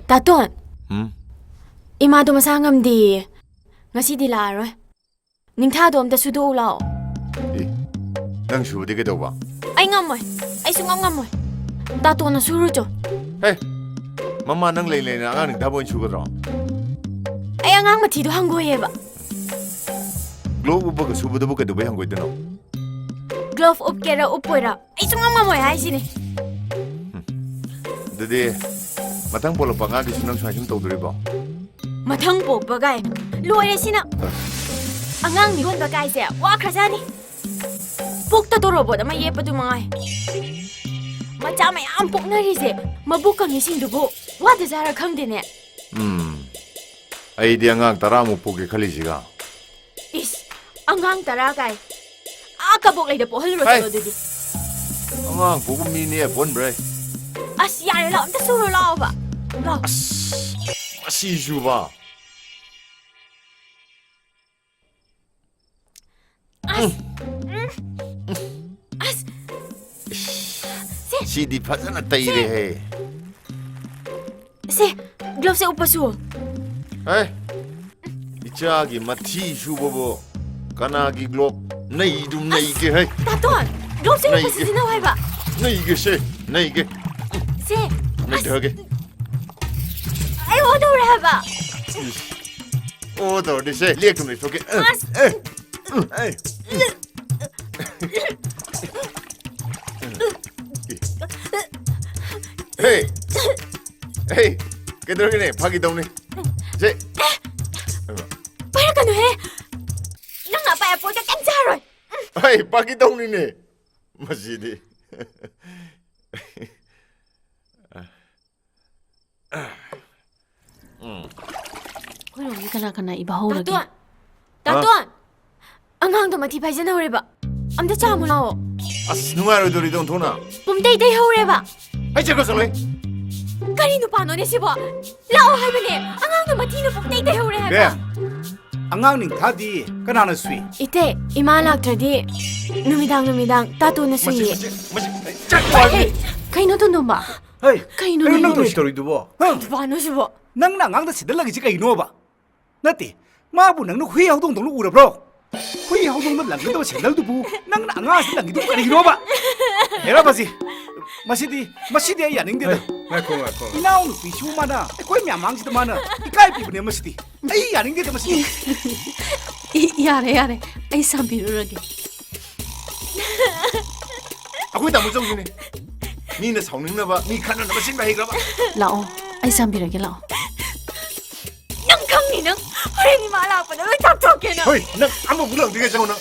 Taton. Ima do masangam di. Ngasi di laro. Ning tha do amta sudo lao. Nang su di ke do ba? Ai ngamoy. Ai su ngamoy. Taton na suru jo. Hey. Mama nang lei lei na ang ning thabon su ga ro. Ai angang ma thi do hangoy ba. Glove ba ga su bu do ke do ba hangoy de no. Glove up kera upoira. Ai su ngamoy hai sini. Dede matang polo pa nga gi sunang sa him tawduri ba? Matang po bagay. Loire sina. Angang ni hon bagay se. Wa khasani. Pukta to robot ama ye pa du mangai. Macha mai am puk na ri se. Mabukang ni sing du bo. Wa da jara kham de ne. Ai dia ngang taramu pu ge khali siga. Is angang tara kai. Aka bok lai da po hal ro to de. Angang pu mi ne pon bre. As yare la amta suru lao ba. Lao. Asi ju ba. As. Si di phazana tai re he. Se glove se upasu. Hey. Icha gi mathi ju bo. Kana gi glove nei dum nei ge he. Taton. Glove se upasu sina wai ba. Nei ge se. Nei ge. Se. Nei de ge. Ai wo do ra ba. O do de se liek tum ni so ge. Hey. Hey. Hey. Kedro ke ne phagi dong ni. Je. Para ka no he. Nang nga pa po ka kansa rồi. Hey, phagi dong ni ne. Masidi. Ôi rồi cái nào iba hậu lagi. Taton. Angang to mati phai jana hore ba. Amta cha mu lao. As nungai ro dori dong thona. Pum dei dei hore ba. Ai che ko salai. Kari nu pa no ne si ba. Lao hai ba ne. Angang to mati no pum dei dei hore ha ba. Angang ning thadi kanana sui. Ite ima lak tradi. Numidang Taton na sui. Chak wa. Kai no to no ba. Hey, Kai no nang no. to story du bo. Ba no si ba. Nang na ngang da sidal lagi kai no ba. Nati, ma bu nang no hui hau dong dong lu ura bro. Hui hau dong lang do channel du bu. Nang na nga si lang du kai no ba. Era ba si. Masidi ay yaning de. Ngako. Inaw no pi chu mana. Koi mya mang si de mana. Ikai pi ne masidi. Ai yaning de masidi. Yare. Ai sambiru lagi. Aku ta mu jong ni. Ni na saung ning na ba. Ni khan na ba sin ba he ga ba. Lao. Ai sambiru lagi lao. Nang kang ni nang. Hore ni ma lak pa na loi chap chok ke na. Hoi, nang amu bulang de ga jang na.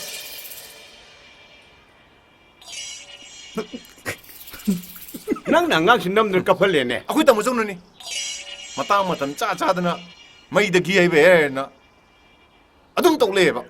Nang nang sinam ner kapal ne. Aku ta mu jong ni. Matang matam cha cha da na. Mai da gi ai be na. Adum tok le ba.